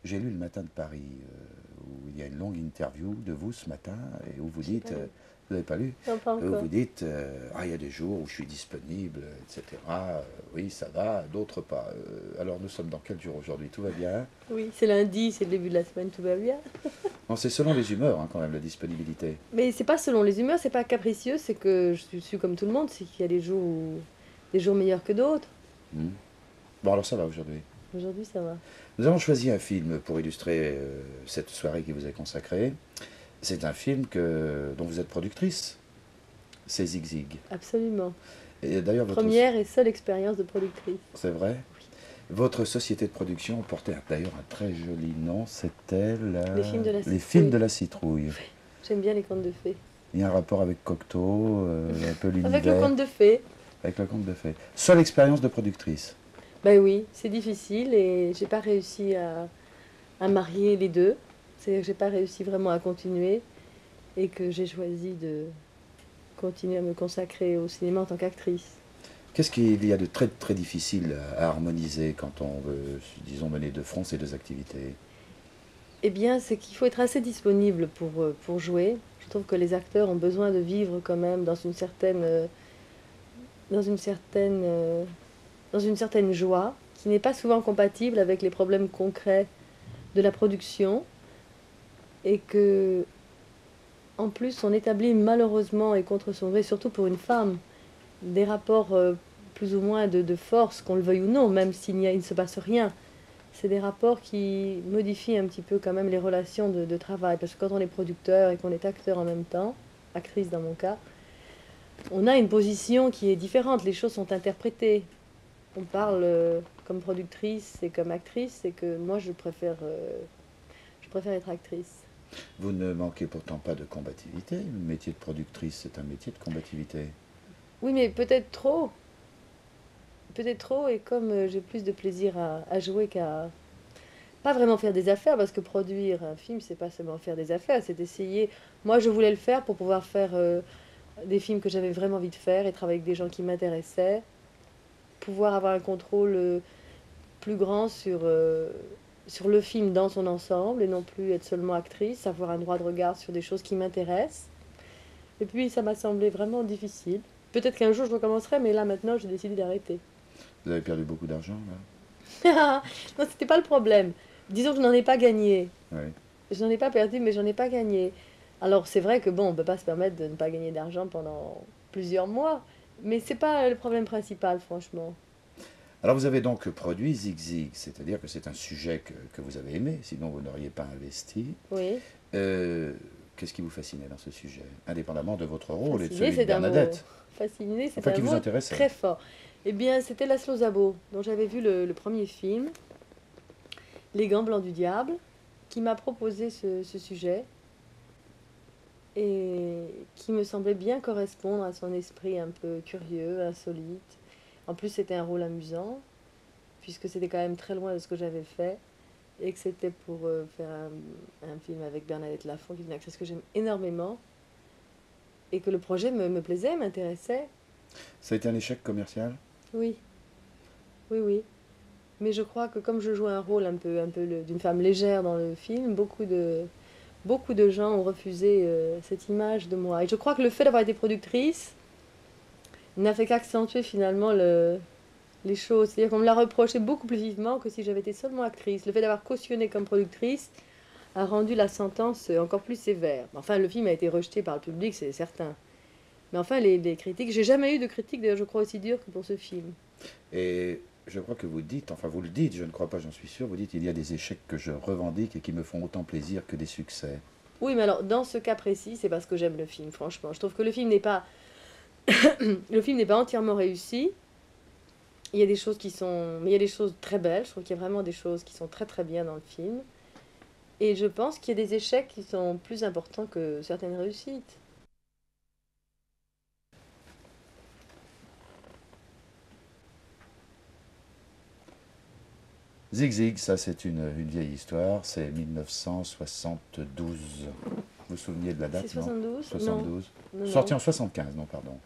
J'ai lu le Matin de Paris, où il y a une longue interview de vous ce matin, et où vous dites, vous n'avez pas lu, Non, pas où encore. vous dites, ah, il y a des jours où je suis disponible, etc. Oui, ça va, d'autres pas. Alors nous sommes dans quel jour aujourd'hui? Tout va bien? Oui, c'est lundi, c'est le début de la semaine, tout va bien. Non, c'est selon les humeurs, hein, quand même, la disponibilité. Mais c'est pas selon les humeurs, c'est pas capricieux, c'est que suis comme tout le monde, c'est qu'il y a des jours meilleurs que d'autres. Hmm. Bon, alors ça va aujourd'hui. Aujourd'hui, ça va. Nous avons choisi un film pour illustrer cette soirée qui vous est consacrée. C'est un film dont vous êtes productrice. C'est Zig Zig. Absolument. Et d'ailleurs, Première et seule expérience de productrice. c'est vrai. Votre société de production portait d'ailleurs un très joli nom. C'était Les films de la Les citrouille. films de la citrouille. J'aime bien les contes de fées. Il y a un rapport avec Cocteau, un peu l'univers. Avec le conte de fées, Avec le conte de fées. Seule expérience de productrice. ben oui, c'est difficile et j'ai pas réussi à marier les deux. C'est-à-dire que j'ai pas réussi vraiment à continuer et que j'ai choisi de continuer à me consacrer au cinéma en tant qu'actrice. Qu'est-ce qu'il y a de très très difficile à harmoniser quand on veut, disons, mener de front ces deux activités? Eh bien, c'est qu'il faut être assez disponible pour jouer. Je trouve que les acteurs ont besoin de vivre quand même dans une certaine, dans une certaine joie qui n'est pas souvent compatible avec les problèmes concrets de la production et que, en plus, on établit malheureusement et contre son gré, surtout pour une femme, des rapports plus ou moins de force, qu'on le veuille ou non, même il ne se passe rien. C'est des rapports qui modifient un petit peu quand même les relations de travail. Parce que quand on est producteur et qu'on est acteur en même temps, actrice dans mon cas, on a une position qui est différente. Les choses sont interprétées. On parle comme productrice et comme actrice, c'est que moi je préfère être actrice. Vous ne manquez pourtant pas de combativité. Le métier de productrice, c'est un métier de combativité. Oui, mais peut-être trop. Peut-être trop, et comme j'ai plus de plaisir à jouer qu'à... Pas vraiment faire des affaires, parce que produire un film, c'est pas seulement faire des affaires, c'est essayer... Moi, je voulais le faire pour pouvoir faire des films que j'avais vraiment envie de faire et travailler avec des gens qui m'intéressaient, pouvoir avoir un contrôle plus grand sur le film dans son ensemble et non plus être seulement actrice, avoir un droit de regard sur des choses qui m'intéressent. Et puis, ça m'a semblé vraiment difficile. Peut-être qu'un jour, je recommencerai, mais là, maintenant, j'ai décidé d'arrêter. Vous avez perdu beaucoup d'argent, là? Non, c'était pas le problème. Disons que je n'en ai pas gagné. Oui. Je n'en ai pas perdu, mais j'en ai pas gagné. Alors c'est vrai que bon, on peut pas se permettre de ne pas gagner d'argent pendant plusieurs mois, mais c'est pas le problème principal, franchement. Alors vous avez donc produit Zig Zig, c'est-à-dire que c'est un sujet que vous avez aimé, sinon vous n'auriez pas investi. Oui. Euh, Qu'est-ce qui vous fascinait dans ce sujet, indépendamment de votre rôle et de Fasciné, celui de c'est un mot. Bernadette? Fasciné, c'est Enfin, un qui vous mot intéressait? très fort. Eh bien, c'était Laszlo Szabo, dont j'avais vu le premier film, Les Gants Blancs du Diable, qui m'a proposé ce sujet et qui me semblait bien correspondre à son esprit un peu curieux, insolite. En plus, c'était un rôle amusant, puisque c'était quand même très loin de ce que j'avais fait, et que c'était pour faire un film avec Bernadette Lafont, qui est une actrice que j'aime énormément, et que le projet me plaisait, m'intéressait. Ça a été un échec commercial? Oui, oui, oui. Mais je crois que comme je joue un rôle d'une femme légère dans le film, beaucoup de gens ont refusé cette image de moi. Et je crois que le fait d'avoir été productrice n'a fait qu'accentuer finalement les choses. C'est-à-dire qu'on me l'a reproché beaucoup plus vivement que si j'avais été seulement actrice. Le fait d'avoir cautionné comme productrice a rendu la sentence encore plus sévère. Enfin, le film a été rejeté par le public, c'est certain. Mais enfin, les critiques... J'ai jamais eu de critiques, d'ailleurs, je crois, aussi dures que pour ce film. Et je crois que vous dites, enfin vous le dites, je ne crois pas, j'en suis sûr, vous dites il y a des échecs que je revendique et qui me font autant plaisir que des succès. Oui, mais alors, dans ce cas précis, c'est parce que j'aime le film, franchement. Je trouve que le film n'est pas... le film n'est pas entièrement réussi. Il y a des choses qui sont... Mais il y a des choses très belles. Je trouve qu'il y a vraiment des choses qui sont très très bien dans le film. Et je pense qu'il y a des échecs qui sont plus importants que certaines réussites. Zig Zig, ça c'est une vieille histoire, c'est 1972. Vous vous souveniez de la C'est date, non? 72? 72. Non, Sorti non. en 75, non, pardon.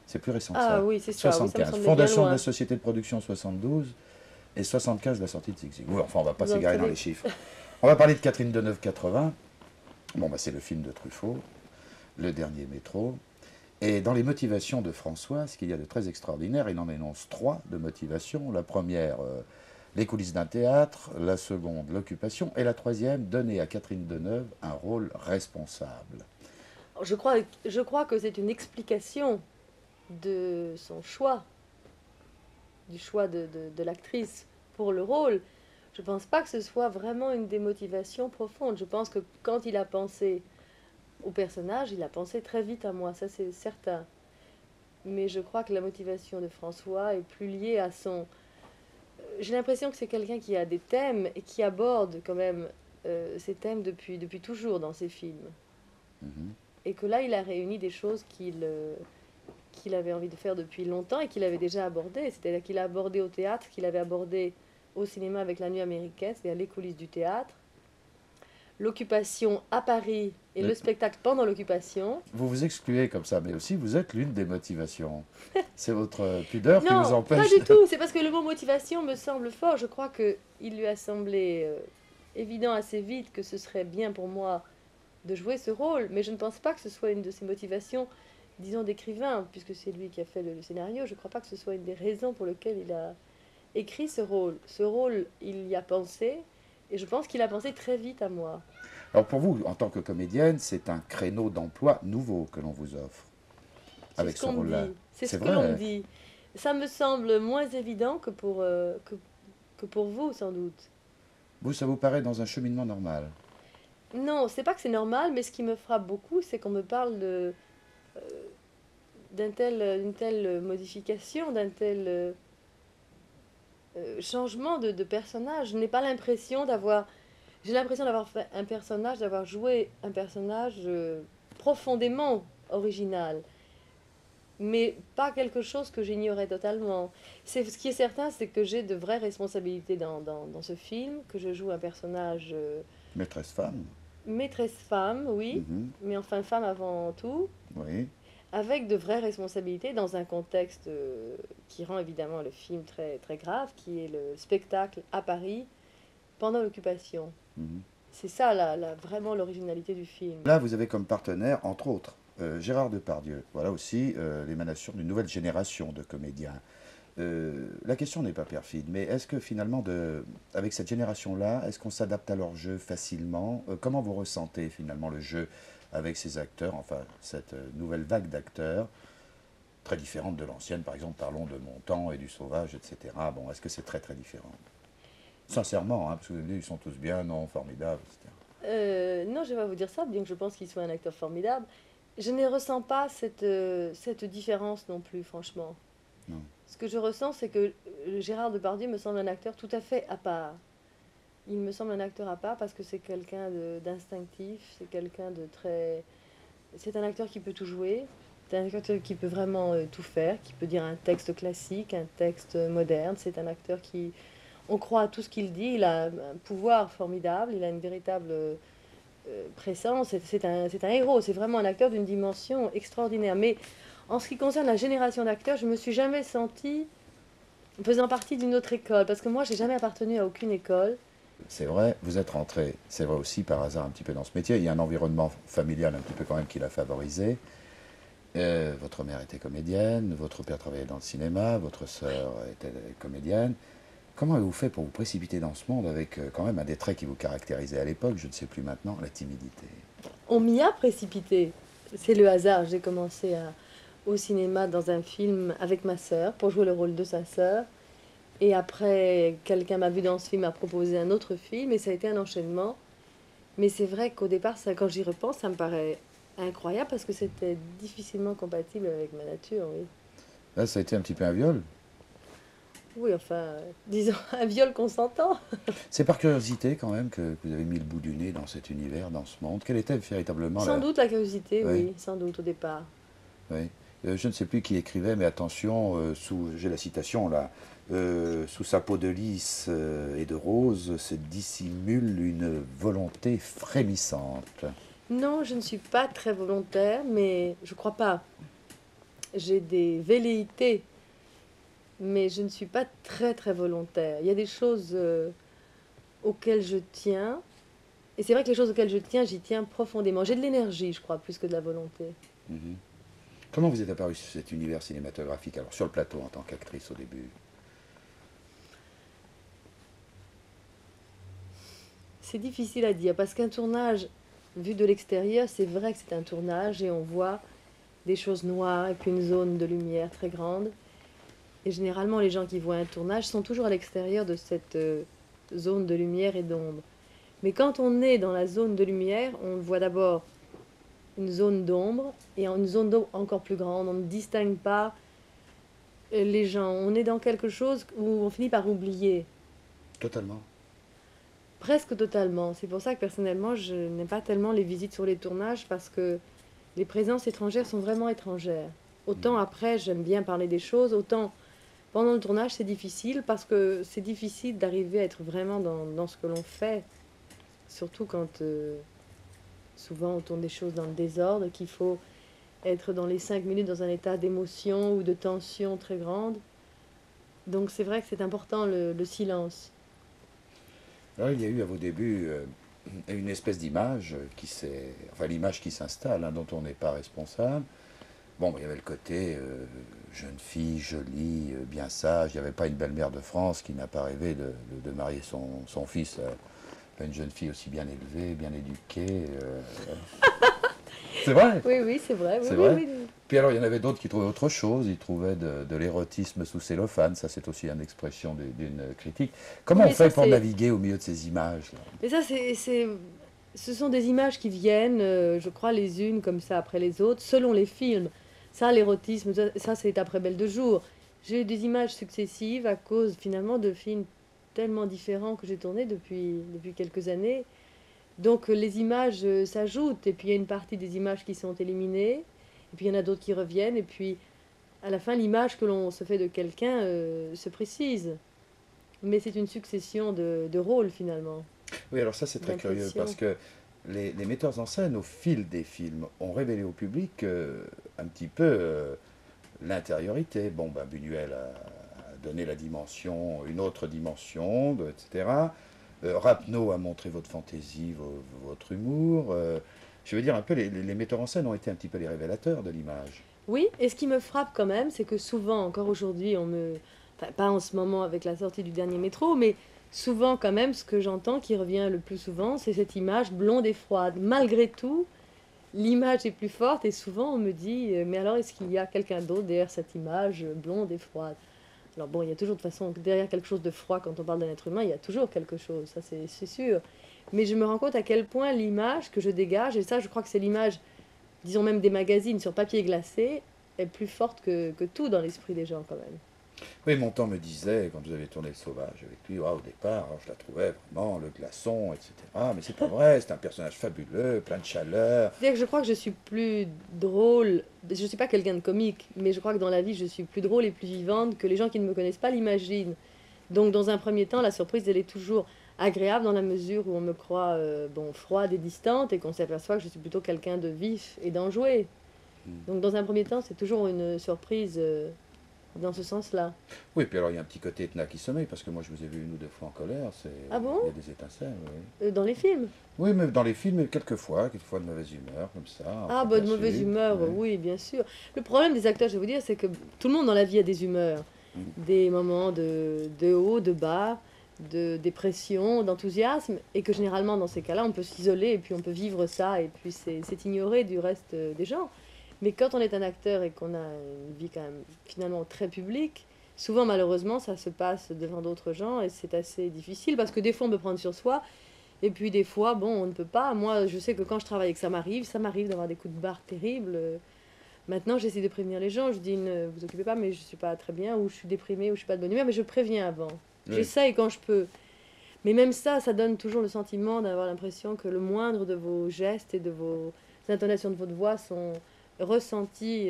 C'est plus récent que Ah ça. oui, c'est ça. Oui, ça me 75. semblait bien Fondation de loin. la société de production 72 et 75 la sortie de Zig Zig. Oui, enfin, on va pas Non, s'égarer très dans bien. les chiffres. On va parler de Catherine Deneuve-80. Bon, bah, c'est le film de Truffaut, Le Dernier Métro. Et dans les motivations de François, ce qu'il y a de très extraordinaire, il en énonce trois de motivations. La première, les coulisses d'un théâtre. La seconde, l'occupation. Et la troisième, donner à Catherine Deneuve un rôle responsable. Je crois que c'est une explication de son choix, du choix de l'actrice pour le rôle. Je ne pense pas que ce soit vraiment une des motivations profondes. Je pense que quand il a pensé au personnage, il a pensé très vite à moi, ça c'est certain. Mais je crois que la motivation de François est plus liée à son... J'ai l'impression que c'est quelqu'un qui a des thèmes et qui aborde quand même ces thèmes depuis toujours dans ses films. Mhm. Et que là, il a réuni des choses qu'il avait envie de faire depuis longtemps et qu'il avait déjà abordées. C'est-à-dire qu'il a abordé au théâtre, qu'il avait abordé au cinéma avec La Nuit américaine, c'est-à-dire les coulisses du théâtre, l'occupation à Paris et Mais le spectacle pendant l'occupation. vous vous excluez comme ça, mais aussi vous êtes l'une des motivations. C'est votre pudeur qui vous Non, pas empêche. du tout. C'est parce que le mot motivation me semble fort. Je crois qu'il lui a semblé évident assez vite que ce serait bien pour moi de jouer ce rôle, mais je ne pense pas que ce soit une de ses motivations, disons, d'écrivain, puisque c'est lui qui a fait le scénario. Je ne crois pas que ce soit une des raisons pour lesquelles il a écrit ce rôle. Ce rôle, il y a pensé, et je pense qu'il a pensé très vite à moi. Alors pour vous, en tant que comédienne, c'est un créneau d'emploi nouveau que l'on vous offre C'est avec ce ce qu'on me rôle-là. dit, c'est C'est ce que l'on me vrai. dit. Ça me semble moins évident que pour vous, sans doute. Vous, ça vous paraît dans un cheminement normal. Non, c'est pas que c'est normal, mais ce qui me frappe beaucoup, c'est qu'on me parle d'une telle modification, d'un tel changement de personnage. Je n'ai pas l'impression d'avoir... J'ai l'impression d'avoir fait un personnage, d'avoir joué un personnage profondément original, mais pas quelque chose que j'ignorais totalement. Ce qui est certain, c'est que j'ai de vraies responsabilités dans ce film, que je joue un personnage Maîtresse femme. maîtresse femme, oui, Mhm. mais enfin femme avant tout, Oui. avec de vraies responsabilités dans un contexte qui rend évidemment le film très, très grave, qui est le spectacle à Paris pendant l'occupation. Mhm. C'est ça vraiment l'originalité du film. Là, vous avez comme partenaire, entre autres, Gérard Depardieu. Voilà aussi l'émanation d'une nouvelle génération de comédiens. La question n'est pas perfide, mais est-ce que finalement, avec cette génération-là, est-ce qu'on s'adapte à leur jeu facilement? Comment vous ressentez finalement le jeu avec ces acteurs, enfin cette nouvelle vague d'acteurs, très différente de l'ancienne, par exemple, parlons de Montand et du Sauvage, etc. Bon, est-ce que c'est très très différent? Sincèrement, hein, parce que vous me dites, ils sont tous bien, non, formidables, etc. Non, je vais pas vous dire ça, bien que je pense qu'il soit un acteur formidable. Je ne ressens pas cette différence non plus, franchement. Non. Ce que je ressens, c'est que Gérard Depardieu me semble un acteur tout à fait à part. Il me semble un acteur à part parce que c'est quelqu'un d'instinctif, c'est quelqu'un de très... C'est un acteur qui peut tout jouer, c'est un acteur qui peut vraiment tout faire, qui peut dire un texte classique, un texte moderne. C'est un acteur qui... On croit à tout ce qu'il dit, il a un pouvoir formidable, il a une véritable présence, c'est un héros, c'est vraiment un acteur d'une dimension extraordinaire. Mais en ce qui concerne la génération d'acteurs, je me suis jamais sentie faisant partie d'une autre école, parce que moi, j'ai jamais appartenu à aucune école. C'est vrai, vous êtes rentré, c'est vrai aussi par hasard un petit peu dans ce métier. Il y a un environnement familial un petit peu quand même qui l'a favorisé. Votre mère était comédienne, votre père travaillait dans le cinéma, votre sœur était comédienne. Comment avez-vous fait pour vous précipiter dans ce monde avec quand même un des traits qui vous caractérisait à l'époque, je ne sais plus maintenant, la timidité? On m'y a précipité. C'est le hasard. J'ai commencé au cinéma dans un film avec ma sœur pour jouer le rôle de sa sœur. Et après, quelqu'un m'a vu dans ce film, m'a proposé un autre film et ça a été un enchaînement. Mais c'est vrai qu'au départ, ça, quand j'y repense, ça me paraît incroyable parce que c'était difficilement compatible avec ma nature, oui. Là, ça a été un petit peu un viol. Oui, enfin, disons, un viol consentant. C'est par curiosité quand même que vous avez mis le bout du nez dans cet univers, dans ce monde. Quelle était véritablement Sans la... doute la curiosité, Oui, oui, sans doute au départ. oui. Je ne sais plus qui écrivait, mais attention, j'ai la citation là, sous sa peau de lys et de rose se dissimule une volonté frémissante. Non, je ne suis pas très volontaire, mais je crois pas. J'ai des velléités, mais je ne suis pas très très volontaire. Il y a des choses auxquelles je tiens, Et c'est vrai que les choses auxquelles je tiens, j'y tiens profondément. J'ai de l'énergie, je crois, plus que de la volonté. Mhm. Comment vous êtes apparu sur cet univers cinématographique, alors sur le plateau en tant qu'actrice au début? C'est difficile à dire parce qu'un tournage, vu de l'extérieur, c'est vrai que c'est un tournage et on voit des choses noires et puis une zone de lumière très grande. Et généralement, les gens qui voient un tournage sont toujours à l'extérieur de cette zone de lumière et d'ombre. Mais quand on est dans la zone de lumière, on voit d'abord une zone d'ombre et une zone d'ombre encore plus grande. On ne distingue pas les gens. On est dans quelque chose où on finit par oublier. Totalement. Presque totalement. C'est pour ça que personnellement, je n'aime pas tellement les visites sur les tournages parce que les présences étrangères sont vraiment étrangères. Autant Mhm. après, j'aime bien parler des choses, autant pendant le tournage, c'est difficile parce que c'est difficile d'arriver à être vraiment dans ce que l'on fait. Surtout quand souvent on tourne des choses dans le désordre et qu'il faut être dans les 5 minutes dans un état d'émotion ou de tension très grande. Donc c'est vrai que c'est important le silence. Alors, il y a eu à vos débuts une espèce d'image enfin l'image qui s'installe, hein, dont on n'est pas responsable. Bon, il y avait le côté jeune fille, jolie, bien sage. Il n'y avait pas une belle-mère de France qui n'a pas rêvé de marier son fils à une jeune fille aussi bien élevée, bien éduquée. C'est vrai, Oui, oui, c'est vrai. Oui, c'est oui, vrai. oui. Puis alors, il y en avait d'autres qui trouvaient autre chose. Ils trouvaient de l'érotisme sous cellophane. Ça, c'est aussi une expression d'une critique. Oui, Comment on mais ça fait pour c'est, naviguer au milieu de ces images-là? mais ça ce sont des images qui viennent, je crois, les unes comme ça après les autres, selon les films. Ça, l'érotisme, ça c'est après Belle de jour. J'ai eu des images successives à cause finalement de films tellement différents que j'ai tournés depuis quelques années. Donc les images s'ajoutent, et puis il y a une partie des images qui sont éliminées, et puis il y en a d'autres qui reviennent, et puis à la fin l'image que l'on se fait de quelqu'un se précise. Mais c'est une succession de rôles finalement, Oui, alors ça, c'est très curieux parce d'impressions. que les metteurs en scène, au fil des films, ont révélé au public un petit peu l'intériorité. Bon, ben, Buñuel a donné la dimension, une autre dimension, etc. Rapneau a montré votre fantaisie, votre humour. Je veux dire, un peu, les metteurs en scène ont été un petit peu les révélateurs de l'image. Oui, et ce qui me frappe quand même, c'est que souvent, encore aujourd'hui, on me... Enfin, pas en ce moment avec la sortie du dernier métro, mais souvent quand même, ce que j'entends qui revient le plus souvent, c'est cette image blonde et froide. Malgré tout, l'image est plus forte et souvent on me dit, mais alors est-ce qu'il y a quelqu'un d'autre derrière cette image blonde et froide? Alors bon, il y a toujours de toute façon, derrière quelque chose de froid, quand on parle d'un être humain, il y a toujours quelque chose, ça c'est sûr. Mais je me rends compte à quel point l'image que je dégage, et ça je crois que c'est l'image disons même des magazines sur papier glacé, est plus forte que tout dans l'esprit des gens quand même. Oui, Montand me disait, quand vous avez tourné Le Sauvage avec lui, ah, au départ, je la trouvais vraiment le glaçon, etc. Mais c'est pas vrai, c'est un personnage fabuleux, plein de chaleur. C'est-à-dire que je crois que je suis plus drôle, je ne suis pas quelqu'un de comique, mais je crois que dans la vie je suis plus drôle et plus vivante que les gens qui ne me connaissent pas l'imaginent. Donc dans un premier temps, la surprise elle est toujours agréable dans la mesure où on me croit bon, froide et distante et qu'on s'aperçoit que je suis plutôt quelqu'un de vif et d'enjoué. Donc dans un premier temps, c'est toujours une surprise dans ce sens-là. Oui, puis alors il y a un petit côté Etna qui sommeille, parce que moi je vous ai vu une ou deux fois en colère, Ah bon? il y a des étincelles, oui. Dans les films? Oui, mais dans les films, quelquefois de mauvaise humeur, comme ça, Ah, enfant bah, de mauvaise caché, humeur, oui. oui, bien sûr. Le problème des acteurs, je vais vous dire, c'est que tout le monde dans la vie a des humeurs. Mm. Des moments de haut, de bas, de dépression, d'enthousiasme. Et que généralement, dans ces cas-là, on peut s'isoler et puis on peut vivre ça. Et puis c'est ignoré du reste des gens. Mais quand on est un acteur et qu'on a une vie quand même finalement très publique, souvent malheureusement, ça se passe devant d'autres gens et c'est assez difficile parce que des fois, on peut prendre sur soi. Et puis des fois, bon, on ne peut pas. Moi, je sais que quand je travaille et que ça m'arrive d'avoir des coups de barre terribles. Maintenant, j'essaie de prévenir les gens. Je dis, ne vous occupez pas, mais je suis pas très bien, ou je suis déprimée, ou je suis pas de bonne humeur, mais je préviens avant. Oui. J'essaye quand je peux. Mais même ça donne toujours le sentiment d'avoir l'impression que le moindre de vos gestes et de vos intonations de votre voix sont ressentis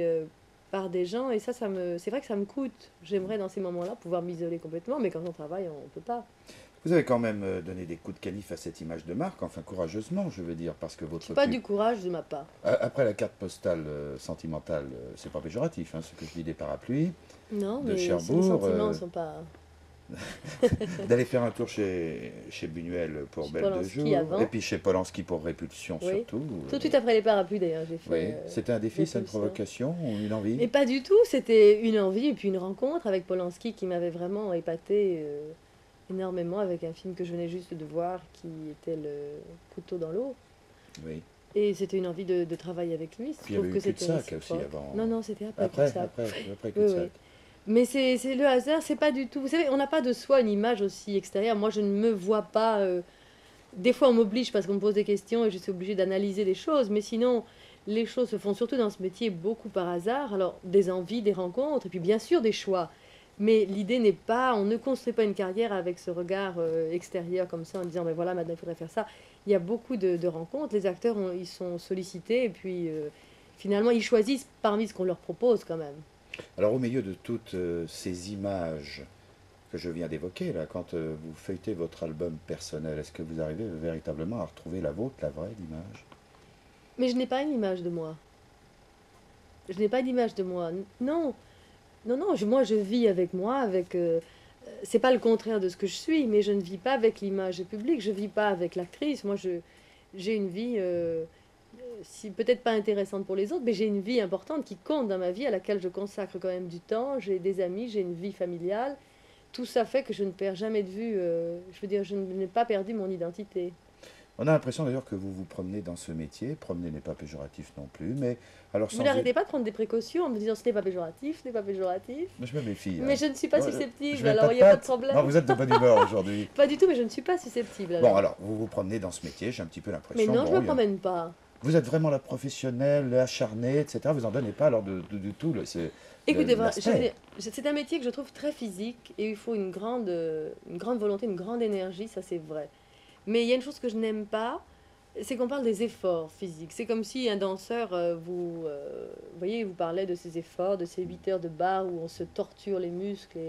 par des gens. Et c'est vrai que ça me coûte. J'aimerais dans ces moments-là pouvoir m'isoler complètement, mais quand on travaille, on ne peut pas. Vous avez quand même donné des coups de canif à cette image de marque, enfin courageusement, je veux dire, parce que C'est votre pas pub, du courage de ma part. après la carte postale sentimentale, c'est pas péjoratif, hein, ce que je dis des parapluies, Non, de mais les Cherbourg, sentiments ne sont pas. d'aller faire un tour chez Buñuel pour Chez Belle de Polanski jour, et avant. puis chez Polanski pour Répulsion Oui. surtout. Tout de suite après les parapluies d'ailleurs, j'ai fait Oui, c'était un défi, ça, une Répulsion. provocation ou une envie? Mais pas du tout, c'était une envie et puis une rencontre avec Polanski qui m'avait vraiment épaté énormément avec un film que je venais juste de voir qui était Le couteau dans l'eau. Oui. Et c'était une envie de travailler avec lui. Je Puis il y avait trouve eu que c'était Cul-de-sac aussi réciproque. avant. Non, non, c'était après Après, Cul-de-sac. après Oui, oui. Cul-de-sac. Mais c'est le hasard, c'est pas du tout. Vous savez, on n'a pas de soi une image aussi extérieure. Moi, je ne me vois pas. Des fois, on m'oblige parce qu'on me pose des questions et je suis obligée d'analyser les choses. Mais sinon, les choses se font surtout dans ce métier beaucoup par hasard. Alors, des envies, des rencontres, et puis bien sûr des choix. Mais l'idée n'est pas, on ne construit pas une carrière avec ce regard extérieur comme ça en disant, ben voilà, maintenant il faudrait faire ça. Il y a beaucoup de rencontres. Les acteurs, ils sont sollicités et puis finalement, ils choisissent parmi ce qu'on leur propose quand même. Alors au milieu de toutes ces images que je viens d'évoquer, là, quand vous feuilletez votre album personnel, est-ce que vous arrivez véritablement à retrouver la vôtre, la vraie image? Mais je n'ai pas une image de moi. Je n'ai pas d'image de moi. Non, non, non. Moi, je vis avec moi, avec. C'est pas le contraire de ce que je suis, mais je ne vis pas avec l'image publique. Je vis pas avec l'actrice. J'ai une vie, si peut-être pas intéressante pour les autres, mais j'ai une vie importante qui compte dans ma vie, à laquelle je consacre quand même du temps. J'ai des amis, j'ai une vie familiale. Tout ça fait que je ne perds jamais de vue. Je veux dire, je n'ai pas perdu mon identité. On a l'impression d'ailleurs que vous vous promenez dans ce métier. Promener n'est pas péjoratif non plus, mais alors Vous sans n'arrêtez pas de prendre des précautions en me disant ce n'est pas péjoratif, ce n'est pas péjoratif. mais je me méfie, Mais hein. je ne suis pas Je susceptible, mets pas alors de il n'y a pas de pâte. Non, problème. vous êtes de bonne humeur aujourd'hui. Pas du tout, mais je ne suis pas susceptible Bon, alors. alors, vous vous promenez dans ce métier, j'ai un petit peu Mais l'impression. non, je Bon, ne me promène pas. vous êtes vraiment la professionnelle, acharnée, etc. Vous en donnez pas alors du tout Écoutez, je veux l'aspect. dire, c'est un métier que je trouve très physique et il faut une grande volonté, une grande énergie, ça c'est vrai. Mais il y a une chose que je n'aime pas, c'est qu'on parle des efforts physiques. C'est comme si un danseur, vous voyez, vous parlait de ces efforts, de ces 8 heures de barre où on se torture les muscles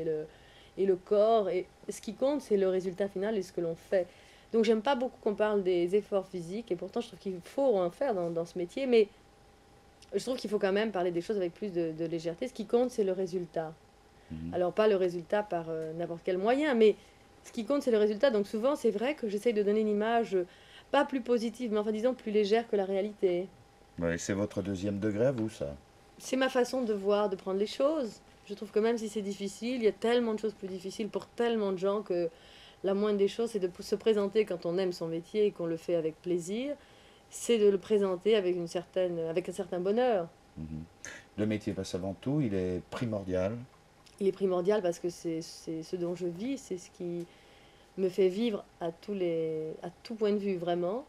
et le corps. Et ce qui compte, c'est le résultat final et ce que l'on fait. Donc j'aime pas beaucoup qu'on parle des efforts physiques et pourtant je trouve qu'il faut en faire dans ce métier. Mais je trouve qu'il faut quand même parler des choses avec plus de légèreté. Ce qui compte, c'est le résultat. Mhm. Alors pas le résultat par n'importe quel moyen, mais ce qui compte, c'est le résultat. Donc souvent, c'est vrai que j'essaye de donner une image, pas plus positive, mais enfin disons plus légère que la réalité. Ouais, c'est votre deuxième degré à vous, ça. C'est ma façon de voir, de prendre les choses. Je trouve que même si c'est difficile, il y a tellement de choses plus difficiles pour tellement de gens que la moindre des choses, c'est de se présenter quand on aime son métier et qu'on le fait avec plaisir. C'est de le présenter avec un certain bonheur. Mhm. Le métier passe avant tout, il est primordial. Il est primordial parce que c'est ce dont je vis, c'est ce qui me fait vivre à tout point de vue vraiment.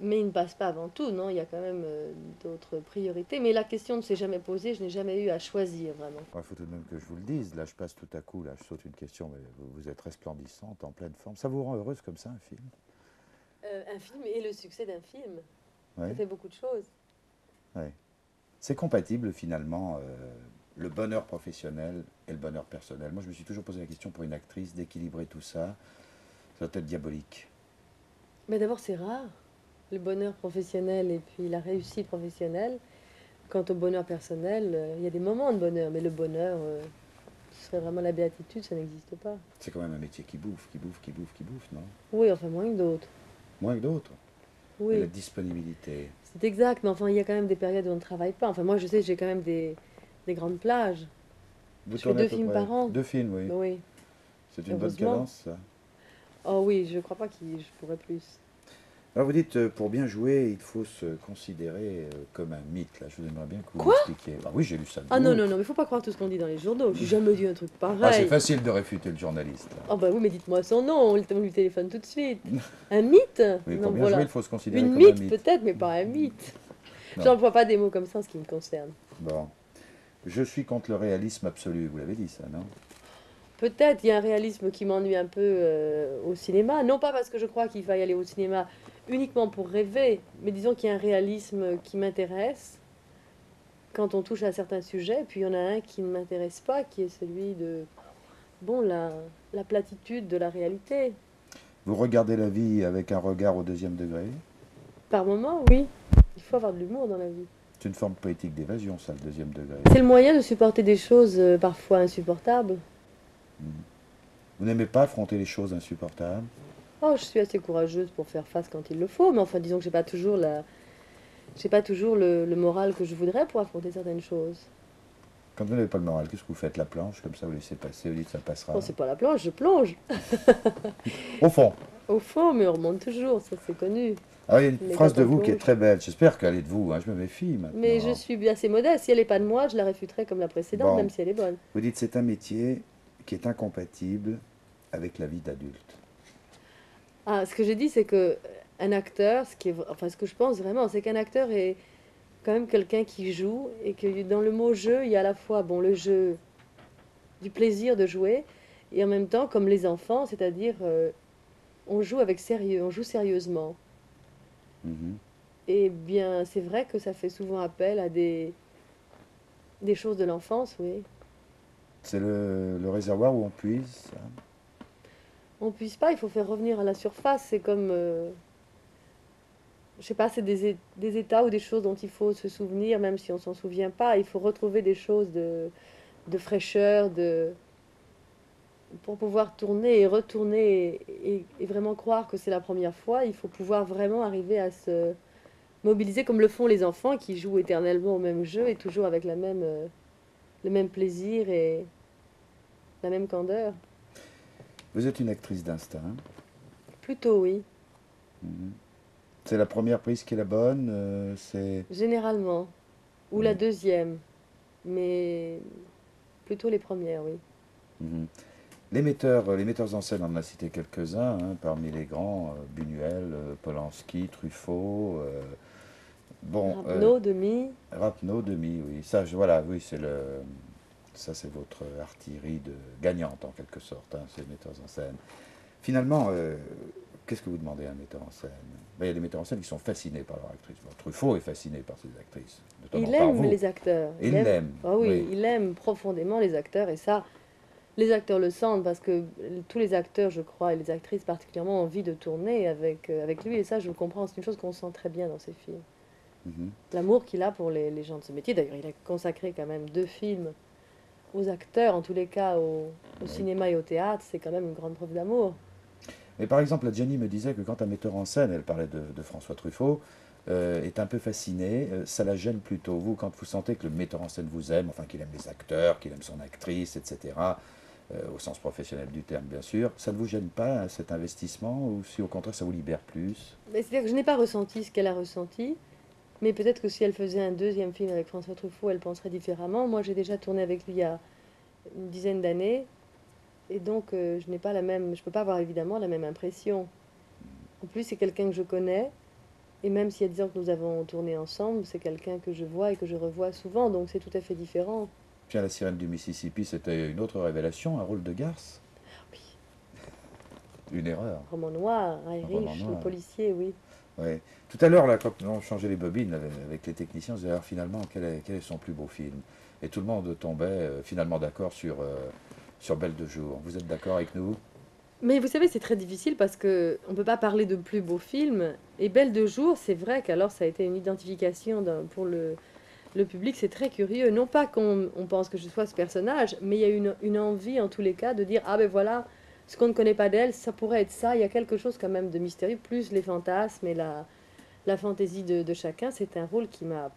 Mais il ne passe pas avant tout, non, il y a quand même d'autres priorités. Mais la question ne s'est jamais posée, je n'ai jamais eu à choisir vraiment. Il faut tout de même que je vous le dise. Là, je passe tout à coup, là, je saute une question, mais vous êtes resplendissante, en pleine forme. Ça vous rend heureuse comme ça, un film? Un film et le succès d'un film, Oui, ça fait beaucoup de choses. oui. C'est compatible finalement, le bonheur professionnel et le bonheur personnel. Moi, je me suis toujours posé la question pour une actrice d'équilibrer tout ça. Ça doit être diabolique. Mais d'abord, c'est rare, le bonheur professionnel et puis la réussite professionnelle. Quant au bonheur personnel, il y a des moments de bonheur, mais le bonheur, ce serait vraiment la béatitude, ça n'existe pas. C'est quand même un métier qui bouffe, qui bouffe, qui bouffe, qui bouffe, non? Oui, enfin moins que d'autres. Moins que d'autres. Et la Oui, disponibilité. c'est exact, mais enfin, il y a quand même des périodes où on ne travaille pas. Enfin, moi, je sais, j'ai quand même des grandes plages. Vous Je fais tournez à 2 peu films près par an. deux films, oui. Oui, C'est une bonne heureusement. cadence, ça. Oh oui, je crois pas que je pourrais plus. Alors vous dites, pour bien jouer, il faut se considérer comme un mythe. Là, je vous aimerais bien que vous Quoi? m'expliquiez. Ah oui, j'ai lu ça de Ah non, vous. non, non, mais faut pas croire tout ce qu'on dit dans les journaux. J'ai jamais dit un truc Ah, c'est pareil. facile de réfuter le journaliste, là. Oh bah oui, mais dites-moi son nom, on lui téléphone tout de suite. Un mythe? Oui, Non, pour bien jouer, il voilà. faut se considérer Une comme un mythe mythe. peut-être, mais pas un mythe. Non. J'emploie pas des mots comme ça en ce qui me concerne. Bon. Je suis contre le réalisme absolu, vous l'avez dit ça, non? Peut-être il y a un réalisme qui m'ennuie un peu au cinéma. Non pas parce que je crois qu'il faille aller au cinéma uniquement pour rêver, mais disons qu'il y a un réalisme qui m'intéresse quand on touche à certains sujets. Puis il y en a un qui ne m'intéresse pas, qui est celui de, bon, la platitude de la réalité. Vous regardez la vie avec un regard au deuxième degré. Par moment, oui. Il faut avoir de l'humour dans la vie. C'est une forme poétique d'évasion, ça, le deuxième degré. C'est le moyen de supporter des choses parfois insupportables. Mm. Vous n'aimez pas affronter les choses insupportables? Oh, je suis assez courageuse pour faire face quand il le faut, mais enfin, disons que j'ai pas toujours le moral que je voudrais pour affronter certaines choses. Quand vous n'avez pas le moral, qu'est-ce que vous faites? La planche, comme ça vous laissez passer, vous dites ça Bon, passera. c'est pas la planche, je plonge Au fond, au fond, mais on remonte toujours, ça c'est connu. alors, il y a une Mais phrase quand de on vous qui est plonge. très belle. J'espère qu'elle est de vous, hein, je me méfie Mais je maintenant. suis assez modeste. Si elle n'est pas de moi, je la réfuterai comme la précédente, Bon, même si elle est bonne. vous dites c'est un métier qui est incompatible avec la vie d'adulte. Ah, ce que j'ai dit, c'est que un acteur, enfin, ce que je pense vraiment, c'est qu'un acteur est quand même quelqu'un qui joue et que dans le mot jeu, il y a à la fois, bon, le jeu du plaisir de jouer et en même temps, comme les enfants, c'est-à-dire on joue avec sérieux, on joue sérieusement. Mhm. Et bien, c'est vrai que ça fait souvent appel à des choses de l'enfance, oui. C'est le réservoir où on puise, ça. On puisse pas, il faut faire revenir à la surface. C'est comme, je sais pas, c'est des états ou des choses dont il faut se souvenir, même si on s'en souvient pas. Il faut retrouver des choses de fraîcheur, pour pouvoir tourner et retourner et vraiment croire que c'est la première fois. Il faut pouvoir vraiment arriver à se mobiliser comme le font les enfants qui jouent éternellement au même jeu et toujours avec le même plaisir et la même candeur. Vous êtes une actrice d'instinct. Plutôt, oui, Mhm. C'est la première prise qui est la bonne, c'est... généralement. Ou la Oui. deuxième, mais plutôt les premières, oui. Mhm. Les metteurs en scène, on en a cité quelques-uns, hein, parmi les grands, Buñuel, Polanski, Truffaut, bon, Rapneau, Demi. Rapneau, Demy, oui, ça, voilà, oui, ça c'est votre artillerie de gagnante en quelque sorte, hein, ces metteurs en scène. Finalement, qu'est-ce que vous demandez à un metteur en scène? Ben, il y a des metteurs en scène qui sont fascinés par leur actrice. Bon, Truffaut est fasciné par ses actrices, notamment Il par aime vous. les acteurs. Et il l'aime, Ah oui, oui. il aime profondément les acteurs et ça, les acteurs le sentent parce que tous les acteurs, je crois, et les actrices particulièrement, ont envie de tourner avec lui et ça, je le comprends. C'est une chose qu'on sent très bien dans ses films. Mhm. L'amour qu'il a pour les gens de ce métier. D'ailleurs, il a consacré quand même 2 films aux acteurs, en tous les cas au Oui. cinéma et au théâtre. C'est quand même une grande preuve d'amour. Mais par exemple, la Jenny me disait que quand un metteur en scène, elle parlait de François Truffaut, est un peu fasciné, ça la gêne plutôt. Vous, quand vous sentez que le metteur en scène vous aime, enfin qu'il aime les acteurs, qu'il aime son actrice, etc., au sens professionnel du terme bien sûr, ça ne vous gêne pas hein, cet investissement ou si au contraire ça vous libère plus? Mais c'est-à-dire que je n'ai pas ressenti ce qu'elle a ressenti. Mais peut-être que si elle faisait un deuxième film avec François Truffaut, elle penserait différemment. Moi, j'ai déjà tourné avec lui il y a une dizaine d'années, et donc je n'ai pas la même, je peux pas avoir évidemment la même impression. En plus, c'est quelqu'un que je connais, et même s'il y a 10 ans que nous avons tourné ensemble, c'est quelqu'un que je vois et que je revois souvent, donc c'est tout à fait différent. Puis à La Sirène du Mississippi, c'était une autre révélation, un rôle de garce, Oui, une erreur, roman noir, un roman Irish, le noir. policier, oui. Ouais. Tout à l'heure, là, quand on changeait les bobines avec les techniciens, on se disait alors, finalement quel est son plus beau film? Et tout le monde tombait finalement d'accord sur Belle de jour. Vous êtes d'accord avec nous? Mais vous savez, c'est très difficile parce que on peut pas parler de plus beau film. Et Belle de jour, c'est vrai qu'alors ça a été une identification pour le public, c'est très curieux. Non pas qu'on pense que je sois ce personnage, mais il y a une envie en tous les cas de dire ah ben voilà, ce qu'on ne connaît pas d'elle, ça pourrait être ça. Il y a quelque chose quand même de mystérieux, plus les fantasmes et la fantaisie de chacun. C'est un rôle qui m'a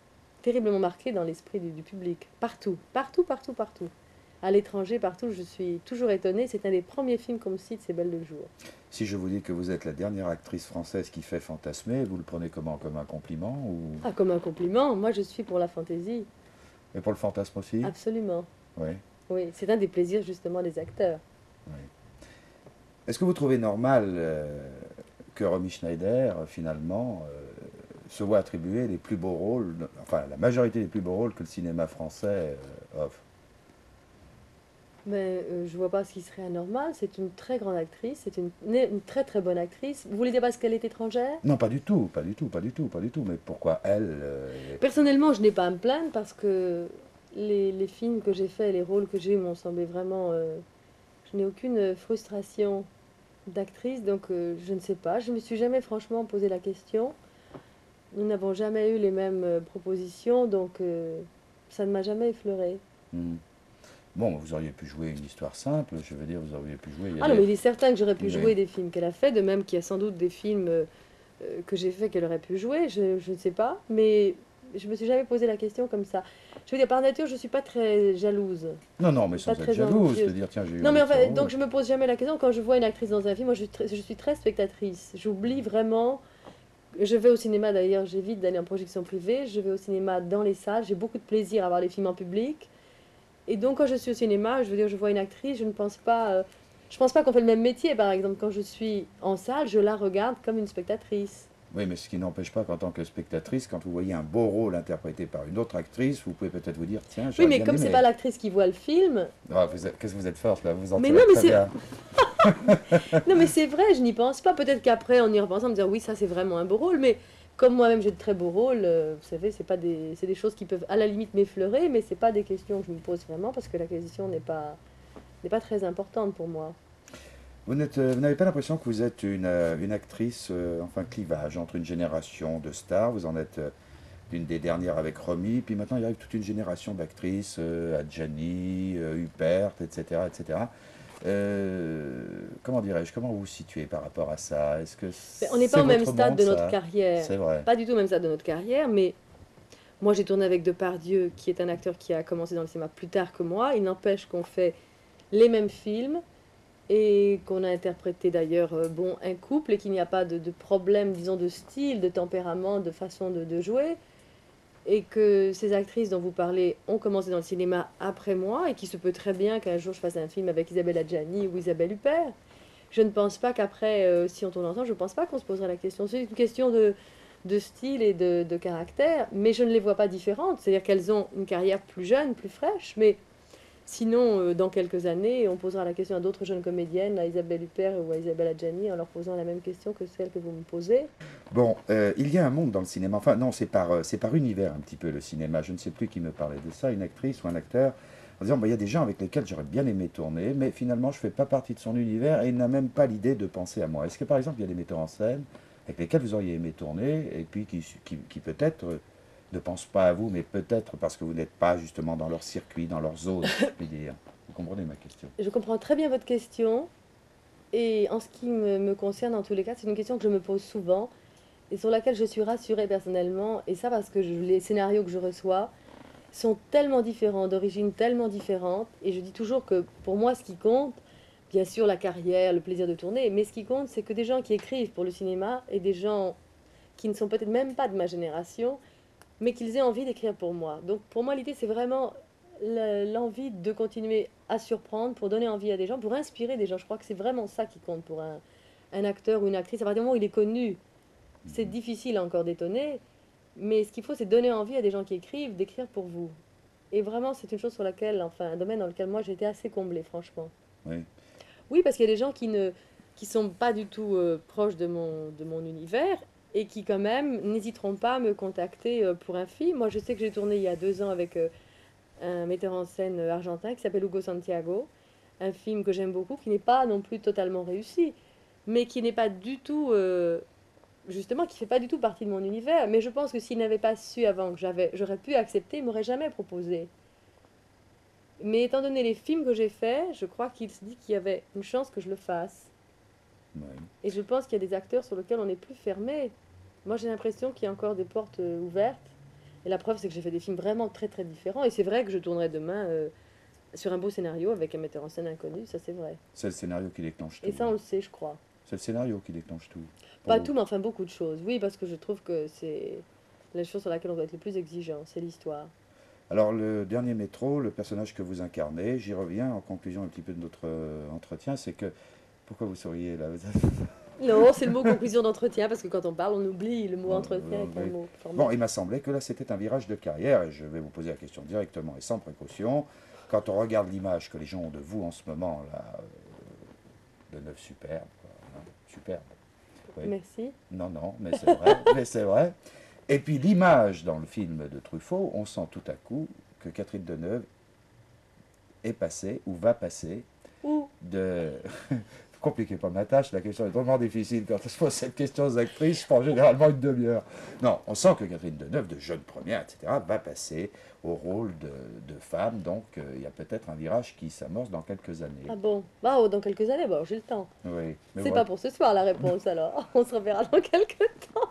terriblement marqué dans l'esprit du public. Partout, partout, partout, partout. À l'étranger, partout, je suis toujours étonnée. C'est un des premiers films qu'on me cite, c'est Belle de jour. Si je vous dis que vous êtes la dernière actrice française qui fait fantasmer, vous le prenez comment? Comme un compliment ou... Ah, comme un compliment, moi je suis pour la fantaisie. Et pour le fantasme aussi? Absolument. Oui, Oui, c'est un des plaisirs justement des acteurs. oui. Est-ce que vous trouvez normal que Romy Schneider, finalement, se voit attribuer les plus beaux rôles, enfin la majorité des plus beaux rôles que le cinéma français offre? Mais je vois pas ce qui serait anormal. C'est une très grande actrice, c'est une très très bonne actrice. Vous voulez dire parce qu'elle est étrangère? Non, pas du tout, pas du tout, pas du tout, pas du tout. Mais pourquoi elle Personnellement, je n'ai pas à me plaindre parce que les films que j'ai faits, les rôles que j'ai eus m'ont semblé vraiment... je n'ai aucune frustration d'actrice, donc je ne sais pas. Je me suis jamais franchement posé la question. Nous n'avons jamais eu les mêmes propositions, donc ça ne m'a jamais effleuré. hmm. Bon, vous auriez pu jouer une histoire simple, je veux dire, vous auriez pu jouer... Ah non, mais il est certain que j'aurais pu Oui. jouer des films qu'elle a fait, de même qu'il y a sans doute des films que j'ai fait qu'elle aurait pu jouer, je ne sais pas, mais je me suis jamais posé la question comme ça. Je veux dire, par nature, je suis pas très jalouse, Non, non, mais et pas sans être très jalouse, de envieuse. dire, tiens, j'ai eu Non, mais envie de ce enfin, donc rôle. je me pose jamais la question quand je vois une actrice dans un film. Moi, je suis très spectatrice. J'oublie vraiment. Je vais au cinéma d'ailleurs, j'évite d'aller en projection privée. Je vais au cinéma dans les salles. J'ai beaucoup de plaisir à voir les films en public. Et donc, quand je suis au cinéma, je veux dire, je vois une actrice, je pense pas qu'on fait le même métier. Par exemple, quand je suis en salle, je la regarde comme une spectatrice. Oui, mais ce qui n'empêche pas qu'en tant que spectatrice, quand vous voyez un beau rôle interprété par une autre actrice, vous pouvez peut-être vous dire, tiens, Oui, j'aurais mais bien comme c'est pas aimé. l'actrice qui voit le film, Ah, qu'est-ce que vous êtes forte là, vous en mais tirez non, mais très c'est bien. non, mais c'est vrai, je n'y pense pas. Peut-être qu'après, en y repensant, me dire oui, ça c'est vraiment un beau rôle. Mais comme moi-même j'ai de très beaux rôles, vous savez, c'est des choses qui peuvent à la limite m'effleurer, mais c'est pas des questions que je me pose vraiment parce que la question n'est pas très importante pour moi. Vous n'avez pas l'impression que vous êtes une actrice, enfin clivage entre une génération de stars, vous en êtes l'une des dernières avec Romy, puis maintenant il arrive toute une génération d'actrices, Adjani, Huppert, etc. etc. Comment dirais-je, comment vous vous situez par rapport à ça? Est-ce que Mais on n'est pas c'est au même votre stade monde, de notre ça? carrière, C'est vrai. pas du tout au même stade de notre carrière, mais moi j'ai tourné avec Depardieu, qui est un acteur qui a commencé dans le cinéma plus tard que moi. Il n'empêche qu'on fait les mêmes films et qu'on a interprété d'ailleurs bon, un couple et qu'il n'y a pas de problème, disons, de style, de tempérament, de façon de jouer. Et que ces actrices dont vous parlez ont commencé dans le cinéma après moi et qu'il se peut très bien qu'un jour je fasse un film avec Isabelle Adjani ou Isabelle Huppert. Je ne pense pas qu'après, si on tourne ensemble, je ne pense pas qu'on se poserait la question. C'est une question de style et de caractère, mais je ne les vois pas différentes. C'est-à-dire qu'elles ont une carrière plus jeune, plus fraîche, mais sinon, dans quelques années, on posera la question à d'autres jeunes comédiennes, à Isabelle Huppert ou à Isabelle Adjani, en leur posant la même question que celle que vous me posez. Bon, il y a un monde dans le cinéma. Enfin, non, c'est par univers un petit peu le cinéma. Je ne sais plus qui me parlait de ça, une actrice ou un acteur, en disant, bah, il y a des gens avec lesquels j'aurais bien aimé tourner, mais finalement, je ne fais pas partie de son univers et il n'a même pas l'idée de penser à moi. Est-ce que, par exemple, il y a des metteurs en scène avec lesquels vous auriez aimé tourner et puis qui peut-être ne pensent pas à vous, mais peut-être parce que vous n'êtes pas justement dans leur circuit, dans leur zone, si je puis dire. Vous comprenez ma question? Je comprends très bien votre question, et en ce qui me concerne, en tous les cas, c'est une question que je me pose souvent et sur laquelle je suis rassurée personnellement, et ça parce que les scénarios que je reçois sont tellement différents, d'origines tellement différentes, et je dis toujours que pour moi, ce qui compte, bien sûr la carrière, le plaisir de tourner, mais ce qui compte, c'est que des gens qui écrivent pour le cinéma et des gens qui ne sont peut-être même pas de ma génération, mais qu'ils aient envie d'écrire pour moi. Donc pour moi, l'idée, c'est vraiment l'envie de continuer à surprendre, pour donner envie à des gens, pour inspirer des gens. Je crois que c'est vraiment ça qui compte pour un acteur ou une actrice. À partir du moment où il est connu, c'est difficile encore d'étonner, mais ce qu'il faut, c'est donner envie à des gens qui écrivent d'écrire pour vous. Et vraiment, c'est une chose sur laquelle, enfin, un domaine dans lequel moi j'étais assez comblée, franchement. Oui. Oui, parce qu'il y a des gens qui sont pas du tout proches de mon univers et qui quand même n'hésiteront pas à me contacter pour un film. Moi, je sais que j'ai tourné il y a 2 ans avec un metteur en scène argentin qui s'appelle Hugo Santiago, un film que j'aime beaucoup, qui n'est pas non plus totalement réussi, mais qui n'est pas du tout, justement, qui fait pas du tout partie de mon univers. Mais je pense que s'il n'avait pas su avant que j'aurais pu accepter, il m'aurait jamais proposé. Mais étant donné les films que j'ai faits, je crois qu'il se dit qu'il y avait une chance que je le fasse. Oui. Et je pense qu'il y a des acteurs sur lesquels on n'est plus fermé. Moi, j'ai l'impression qu'il y a encore des portes ouvertes. Et la preuve, c'est que j'ai fait des films vraiment très très différents. Et c'est vrai que je tournerai demain sur un beau scénario avec un metteur en scène inconnu, ça c'est vrai. C'est le scénario qui déclenche Et tout, ça, on hein. le sait, je crois. C'est le scénario qui déclenche tout. Pour Pas vous. tout, mais enfin beaucoup de choses. Oui, parce que je trouve que c'est la chose sur laquelle on doit être le plus exigeant, c'est l'histoire. Alors, le dernier métro, le personnage que vous incarnez, j'y reviens en conclusion un petit peu de notre entretien, c'est que... Pourquoi vous souriez là? Non, c'est le mot conclusion d'entretien, parce que quand on parle, on oublie le mot entretien est un Oui. mot Bon, formel. il m'a semblé que là, c'était un virage de carrière, et je vais vous poser la question directement et sans précaution. Quand on regarde l'image que les gens ont de vous en ce moment, là, de neuf superbe, quoi, hein, superbe. Oui. Merci. Non, non, mais c'est vrai, mais c'est vrai. Et puis l'image dans le film de Truffaut, on sent tout à coup que Catherine Deneuve est passée ou va passer Ou de... compliquez pas ma tâche, la question est tellement difficile. Quand on se pose cette question aux actrices, je prends généralement une demi-heure. Non, on sent que Catherine Deneuve, de jeune première, etc., va passer au rôle de femme, donc il y a peut-être un virage qui s'amorce dans quelques années. Ah bon? Bah, oh, dans quelques années, bah, j'ai le temps. Oui, mais C'est voilà. pas pour ce soir la réponse alors. On se reverra dans quelques temps.